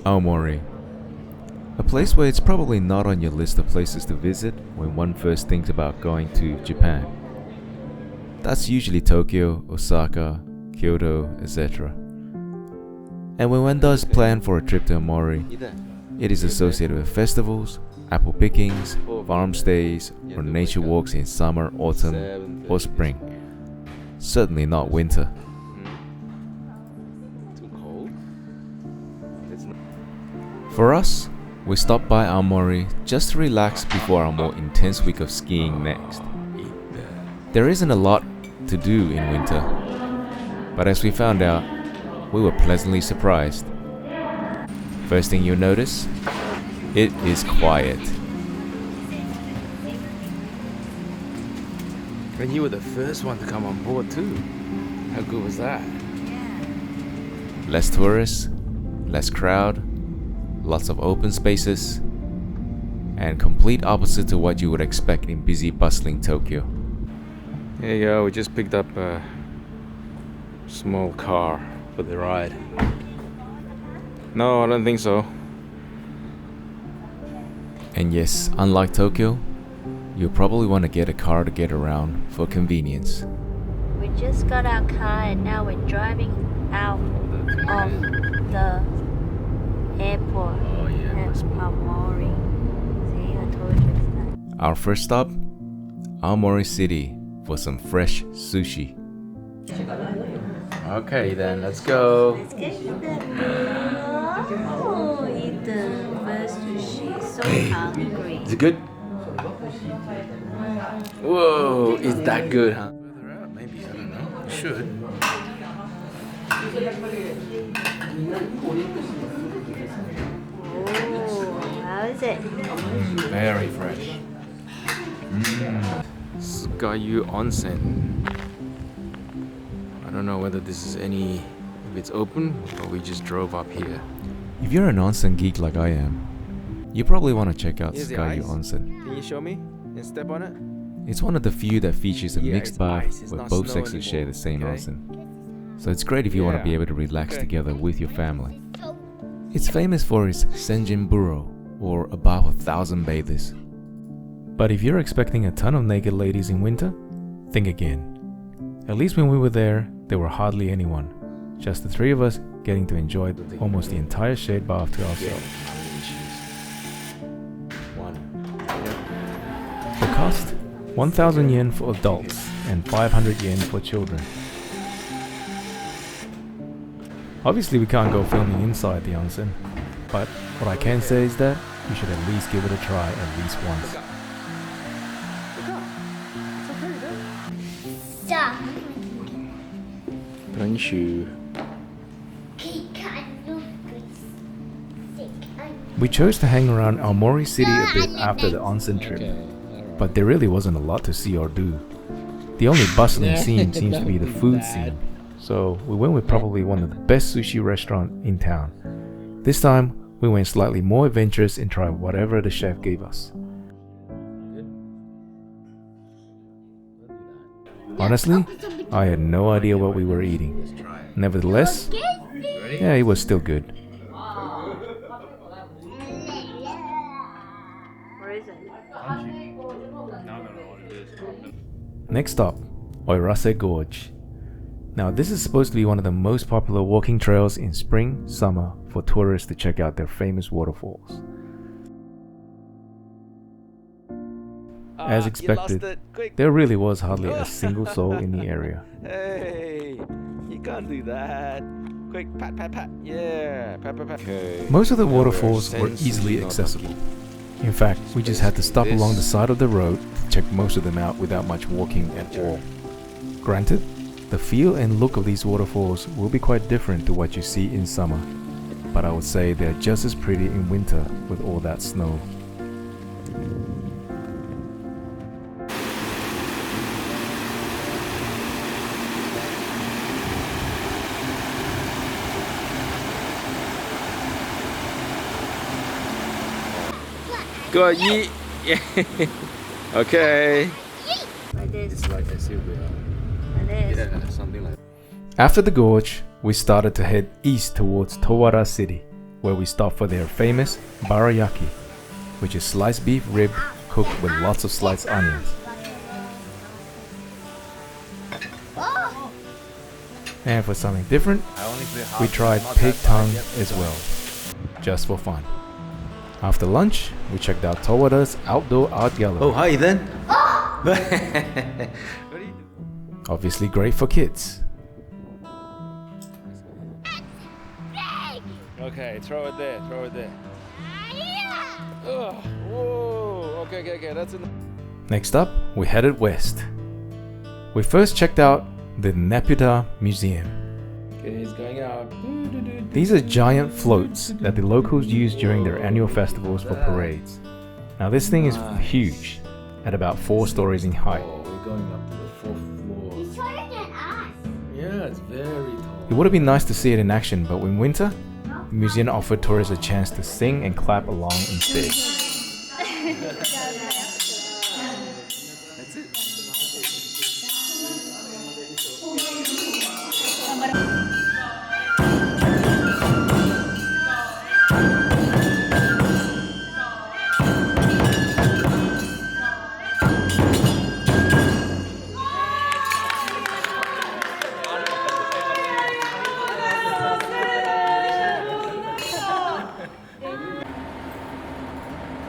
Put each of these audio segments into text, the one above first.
Aomori. A place where it's probably not on your list of places to visit when one first thinks about going to Japan. That's usually Tokyo, Osaka, Kyoto, etc. And when one does plan for a trip to Aomori, it is associated with festivals, apple pickings, farm stays, or nature walks in summer, autumn, or spring. Certainly not winter. For us, we stopped by Aomori just to relax before our more intense week of skiing next. There isn't a lot to do in winter, but as we found out, we were pleasantly surprised. First thing you'll notice, it is quiet. And you were the first one to come on board too. How good was that? Less tourists, less crowd, lots of open spaces, and complete opposite to what you would expect in busy, bustling Tokyo. There you go, we just picked up a small car for the ride. No, I don't think so. And yes, unlike Tokyo, you'll probably want to get a car to get around for convenience. We just got our car and now we're driving out of the airport at Aomori. See, I told you that. Our first stop, Aomori City, for some fresh sushi. Okay then, let's go. Let's get oh, eat the first sushi. So hungry. Is it good? Whoa, is that good, huh? Further out, maybe, I don't know. It should. Oh, how is it? Very fresh. Sukayu Onsen. I don't know whether this is if it's open, or we just drove up here. If you're an onsen geek like I am, you probably want to check out Here's the Sukayu ice. Onsen. Can you show me and step on it? It's one of the few that features a Yeah, mixed it's bath ice, it's where not both snow sexes share anymore, the same okay? onsen. So it's great if you want to be Yeah. able to relax Okay. together with your family. It's famous for its Senjin-buro, or a bath of 1,000 bathers. But if you're expecting a ton of naked ladies in winter, think again. At least when we were there were hardly anyone. Just the three of us getting to enjoy almost the entire shade bath to ourselves. The cost? 1,000 yen for adults and 500 yen for children. Obviously we can't go filming inside the onsen, but what I can say is that you should at least give it a try at least once. Don't you? We chose to hang around Aomori City a bit after the onsen trip, but there really wasn't a lot to see or do. The only bustling scene seems to be the food scene, so we went with probably one of the best sushi restaurants in town. This time, we went slightly more adventurous and tried whatever the chef gave us. Honestly, I had no idea what we were eating. Nevertheless, yeah, it was still good. Where is it? Next stop, Oirase Gorge. Now this is supposed to be one of the most popular walking trails in spring, summer for tourists to check out their famous waterfalls. As expected, there really was hardly a single soul in the area. Hey, you can't do that. Quick, pat, pat, pat. Yeah, pat, pat, pat. Okay. Most of the waterfalls were easily accessible. In fact, we just had to stop along the side of the road to check most of them out without much walking at all. Granted, the feel and look of these waterfalls will be quite different to what you see in summer, but I would say they're just as pretty in winter with all that snow. Go yeet. Yeah. Okay. Like this. It's like a silver. Like this. Yeah, something like that. After the gorge, we started to head east towards Towada City. where we stopped for their famous barayaki, which is sliced beef rib cooked with lots of sliced onions. And for something different, we tried pig tongue as well, just for fun. After lunch, we checked out Towada's outdoor art gallery. Oh, hi then. Obviously great for kids. Okay, throw it there, throw it there. Ugh, whoa, okay, that's enough. Next up, we headed west. We first checked out the Naputa Museum. Okay, he's going out. These are giant floats that the locals use during their annual festivals for parades. Now this thing is huge, at about 4 stories in height. Oh, we're going up to the 4th floor. He's taller than us. Yeah, it's very tall. It would have been nice to see it in action, but in winter, the museum offered tourists a chance to sing and clap along instead. That's it.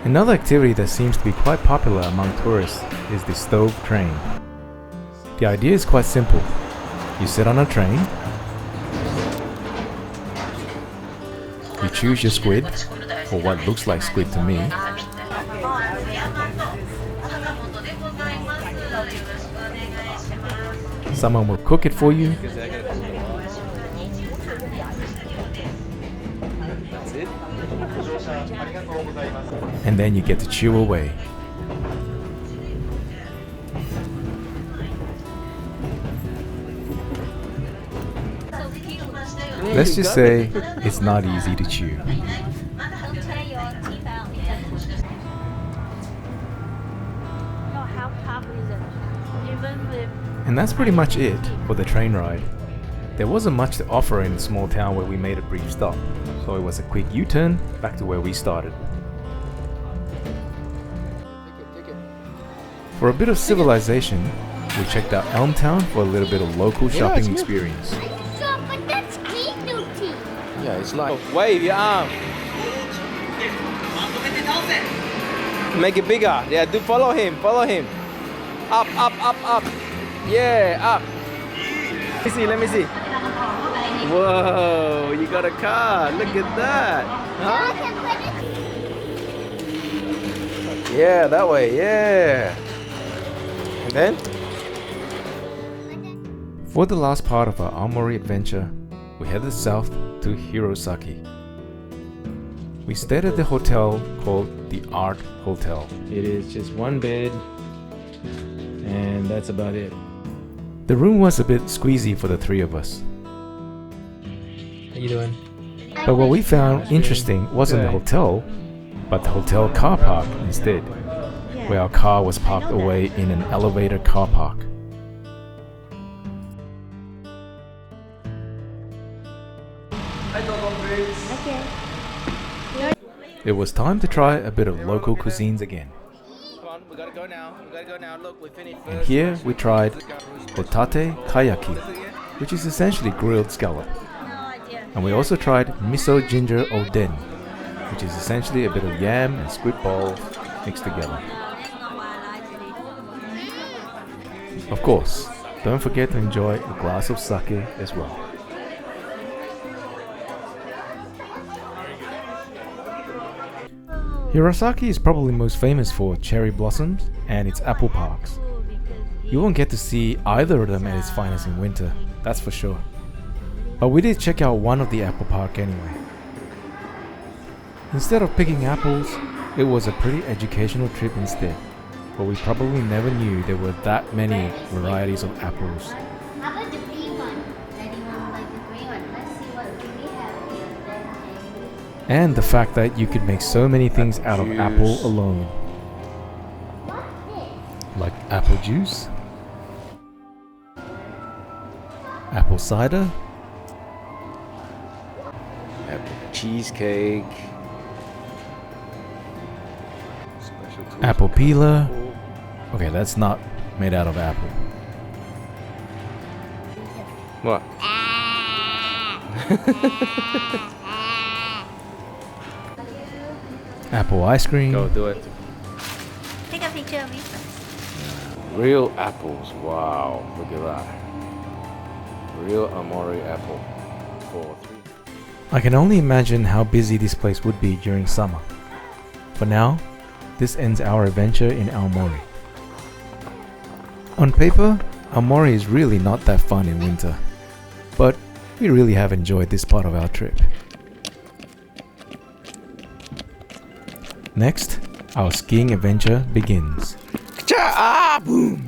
Another activity that seems to be quite popular among tourists is the stove train. The idea is quite simple. You sit on a train, you choose your squid, or what looks like squid to me, someone will cook it for you, and then you get to chew away. Let's just say it's not easy to chew. Don't tear your teeth out. How tough is it? Even with And that's pretty much it for the train ride. There wasn't much to offer in the small town where we made a brief stop, so it was a quick U-turn back to where we started. For a bit of civilization, we checked out Elm Town for a little bit of local shopping experience. but that's Kinuti. Yeah, it's like wave your arm. Make it bigger. Yeah, do follow him. Up. Yeah, up. Let me see. Whoa, you got a car. Look at that. Huh? Yeah, that way. Yeah. And then? For the last part of our Aomori adventure, we headed south to Hirosaki. We stayed at the hotel called the Art Hotel. It is just one bed, and that's about it. The room was a bit squeezy for the 3 of us. How you doing? But what we found interesting wasn't the hotel, but the hotel car park instead, where our car was parked away in an elevator car park. It was time to try a bit of local cuisines again. Come on, we gotta go now. Look, we finished And here we tried hotate kayaki, which is essentially grilled scallop. And we also tried miso ginger oden, which is essentially a bit of yam and squid balls mixed together. Of course, don't forget to enjoy a glass of sake as well. Hirosaki is probably most famous for cherry blossoms and its apple parks. You won't get to see either of them at its finest in winter, that's for sure. But we did check out one of the apple park anyway. Instead of picking apples, it was a pretty educational trip instead, but we probably never knew there were that many varieties of apples. How about the green one? Anyone like the green one? Let's see what we have here. And the fact that you could make so many things out of apple alone. Like apple juice, apple cider, cheesecake. Special tools Apple for peeler. apple. Okay, that's not made out of apple. What? Apple ice cream. Go do it. Take a picture of me first. Real apples. Wow, look at that. Real Aomori apple. 4-3. I can only imagine how busy this place would be during summer. For now, this ends our adventure in Aomori. On paper, Aomori is really not that fun in winter, but we really have enjoyed this part of our trip. Next, our skiing adventure begins. Ah, boom!